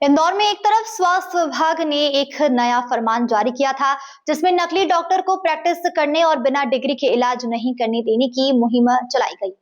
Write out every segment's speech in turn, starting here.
इंदौर में एक तरफ स्वास्थ्य विभाग ने एक नया फरमान जारी किया था, जिसमें नकली डॉक्टर को प्रैक्टिस करने और बिना डिग्री के इलाज नहीं करने देने की मुहिम चलाई गई।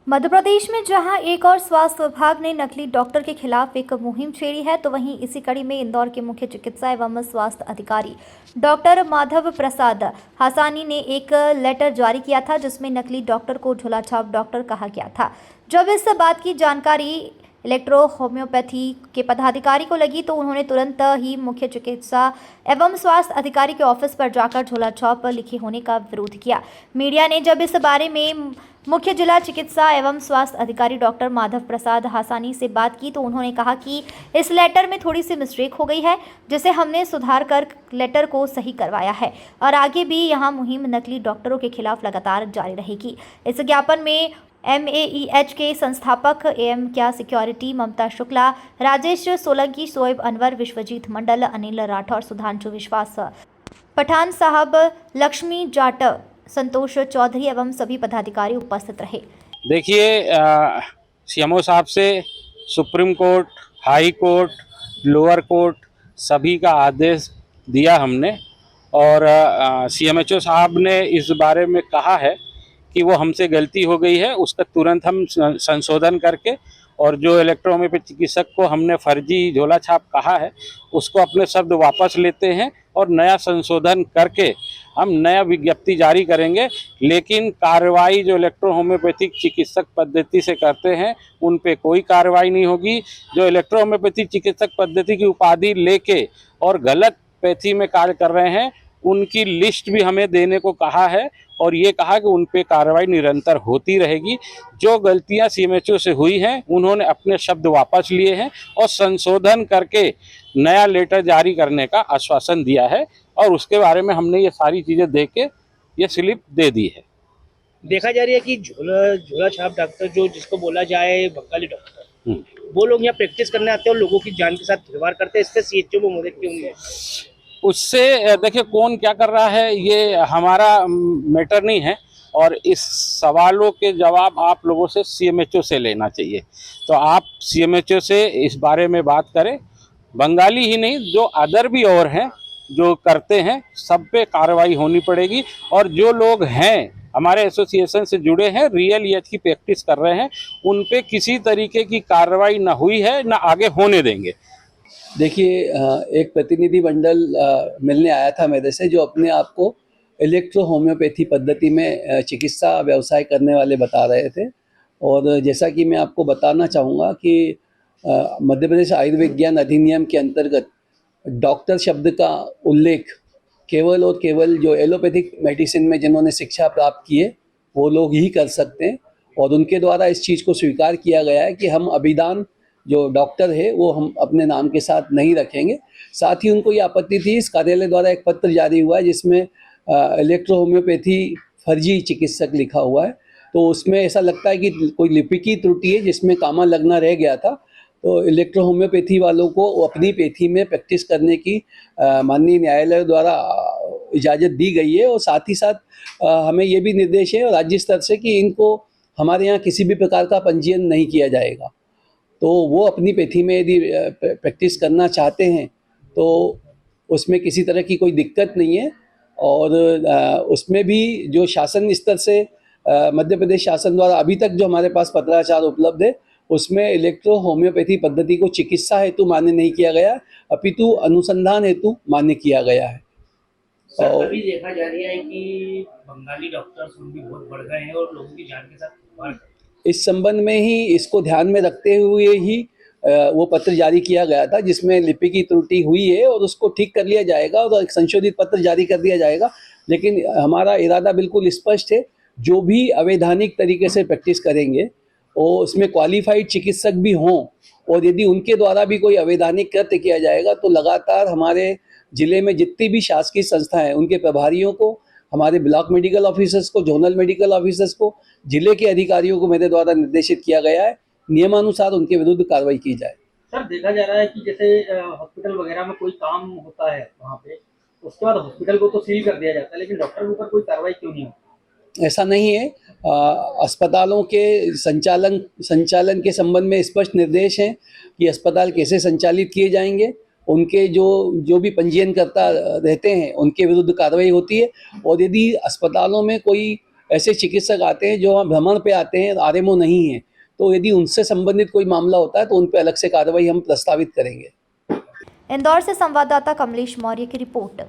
मध्य प्रदेश में जहां एक और स्वास्थ्य विभाग ने नकली डॉक्टर के खिलाफ एक मुहिम छेड़ी है, तो वहीं इसी कड़ी में इंदौर के मुख्य चिकित्सा एवं स्वास्थ्य अधिकारी डॉक्टर माधव प्रसाद हासानी ने एक लेटर जारी किया था, जिसमें नकली डॉक्टर को झोलाछाप डॉक्टर कहा गया था। जब इस बात की जानकारी इलेक्ट्रो होम्योपैथी के पदाधिकारी को लगी, तो उन्होंने तुरंत ही मुख्य चिकित्सा एवं स्वास्थ्य अधिकारी के ऑफिस पर जाकर झोलाछाप लिखे होने का विरोध किया। मीडिया ने जब इस बारे में मुख्य जिला चिकित्सा एवं स्वास्थ्य अधिकारी डॉक्टर माधव प्रसाद हासानी से बात की, तो उन्होंने कहा कि इस लेटर में थोड़ी सी मिस्टेक हो गई है, जिसे हमने सुधार कर लेटर को सही करवाया है और आगे भी यहां मुहिम नकली डॉक्टरों के खिलाफ लगातार जारी रहेगी। इस ज्ञापन में MAEH के संस्थापक एम क्या सिक्योरिटी ममता शुक्ला, राजेश सोलंकी, शोएब अनवर, विश्वजीत मंडल, अनिल राठौर, सुधांशु विश्वास, पठान साहब, लक्ष्मी जाट, संतोष चौधरी एवं सभी पदाधिकारी उपस्थित रहे। देखिए, CMO साहब से supreme court, high court, lower court सभी का आदेश दिया हमने और CMHO साहब ने इस बारे में कहा है कि वो हमसे गलती हो गई है, उसका तुरंत हम संशोधन करके और जो इलेक्ट्रोहोम्योपैथी चिकित्सक को हमने फर्जी झोला छाप कहा है उसको अपने शब्द वापस लेते हैं और नया संशोधन करके हम नया विज्ञप्ति जारी करेंगे। लेकिन कार्रवाई जो इलेक्ट्रोहोम्योपैथिक चिकित्सक पद्धति से करते हैं उन पे कोई कार्रवाई नहीं होगी। जो इलेक्ट्रोहोम्योपैथी चिकित्सक पद्धति की उपाधि लेके और गलत पैथी में कार्य कर रहे हैं उनकी लिस्ट भी हमें देने को कहा है और ये कहा कि उन पे कार्रवाई निरंतर होती रहेगी। जो गलतियां CMHO से हुई हैं उन्होंने अपने शब्द वापस लिए हैं और संशोधन करके नया लेटर जारी करने का आश्वासन दिया है और उसके बारे में हमने ये सारी चीज़ें दे के ये स्लिप दे दी है। देखा जा रही है कि झोला छाप डॉक्टर जो जिसको बोला जाए बंगाली डॉक्टर, वो लोग यहाँ प्रैक्टिस करने आते हैं और लोगों की जान के साथ खिलवाड़ करते हैं। इससे CHO को मदद क्यों नहीं है? उससे देखिए कौन क्या कर रहा है ये हमारा मैटर नहीं है और इस सवालों के जवाब आप लोगों से CMHO से लेना चाहिए। तो आप CMHO से इस बारे में बात करें। बंगाली ही नहीं, जो अदर भी और हैं जो करते हैं सब पे कार्रवाई होनी पड़ेगी और जो लोग हैं हमारे एसोसिएशन से जुड़े हैं, रियल EH की प्रैक्टिस कर रहे हैं, उन पे किसी तरीके की कार्रवाई ना हुई है ना आगे होने देंगे। देखिए, एक प्रतिनिधि मंडल मिलने आया था मेरे से जो अपने आप को इलेक्ट्रो होम्योपैथी पद्धति में चिकित्सा व्यवसाय करने वाले बता रहे थे। और जैसा कि मैं आपको बताना चाहूँगा कि मध्य प्रदेश आयुर्विज्ञान अधिनियम के अंतर्गत डॉक्टर शब्द का उल्लेख केवल और केवल जो एलोपैथिक मेडिसिन में जिन्होंने शिक्षा प्राप्त की है वो लोग ही कर सकते हैं और उनके द्वारा इस चीज़ को स्वीकार किया गया है कि हम अभिधान जो डॉक्टर है वो हम अपने नाम के साथ नहीं रखेंगे। साथ ही उनको ये आपत्ति थी, इस कार्यालय द्वारा एक पत्र जारी हुआ है जिसमें इलेक्ट्रो होम्योपैथी फर्जी चिकित्सक लिखा हुआ है। तो उसमें ऐसा लगता है कि कोई लिपिकी त्रुटि है जिसमें कामा लगना रह गया था। तो इलेक्ट्रो होम्योपैथी वालों को अपनी पैथी में प्रैक्टिस करने की माननीय न्यायालय द्वारा इजाज़त दी गई है और साथ ही साथ हमें ये भी निर्देश है राज्य स्तर से कि इनको हमारे यहाँ किसी भी प्रकार का पंजीयन नहीं किया जाएगा। तो वो अपनी पैथी में यदि प्रैक्टिस करना चाहते हैं तो उसमें किसी तरह की कोई दिक्कत नहीं है। और उसमें भी जो शासन स्तर से मध्य प्रदेश शासन द्वारा अभी तक जो हमारे पास पत्राचार उपलब्ध है उसमें इलेक्ट्रो होम्योपैथी पद्धति को चिकित्सा हेतु मान्य नहीं किया गया, अपितु अनुसंधान हेतु मान्य किया गया है। सर, अभी देखा जा रहा है कि बंगाली डॉक्टर्स भी बहुत बढ़ गए हैं और लोगों की जान के साथ खिलवाड़। इस संबंध में ही इसको ध्यान में रखते हुए ही वो पत्र जारी किया गया था जिसमें लिपि की त्रुटि हुई है और उसको ठीक कर लिया जाएगा और एक संशोधित पत्र जारी कर दिया जाएगा। लेकिन हमारा इरादा बिल्कुल स्पष्ट है, जो भी अवैधानिक तरीके से प्रैक्टिस करेंगे और उसमें क्वालिफाइड चिकित्सक भी हों और यदि उनके द्वारा भी कोई अवैधानिक कृत्य किया जाएगा तो लगातार हमारे जिले में जितनी भी शासकीय संस्थाएं हैं उनके प्रभारियों को, हमारे ब्लॉक मेडिकल ऑफिसर्स को, जोनल मेडिकल ऑफिसर्स को, जिले के अधिकारियों को मेरे द्वारा निर्देशित किया गया है, नियमानुसार उनके विरुद्ध कार्रवाई की जाए। सर, देखा जा रहा है कि जैसे हॉस्पिटल वगैरह में कोई काम होता है वहाँ पे, उसके बाद हॉस्पिटल को तो सील कर दिया जाता है, लेकिन डॉक्टर के ऊपर कोई कार्रवाई क्यों नहीं होती? ऐसा नहीं है। अस्पतालों के संचालन के संबंध में स्पष्ट निर्देश हैं कि अस्पताल कैसे संचालित किए जाएंगे। उनके जो भी पंजीयनकर्ता रहते हैं उनके विरुद्ध कार्रवाई होती है, और यदि अस्पतालों में कोई ऐसे चिकित्सक आते हैं जो वहाँ भ्रमण पे आते हैं, आरएमओ नहीं है, तो यदि उनसे संबंधित कोई मामला होता है तो उन पर अलग से कार्रवाई हम प्रस्तावित करेंगे। इंदौर से संवाददाता कमलेश मौर्य की रिपोर्ट।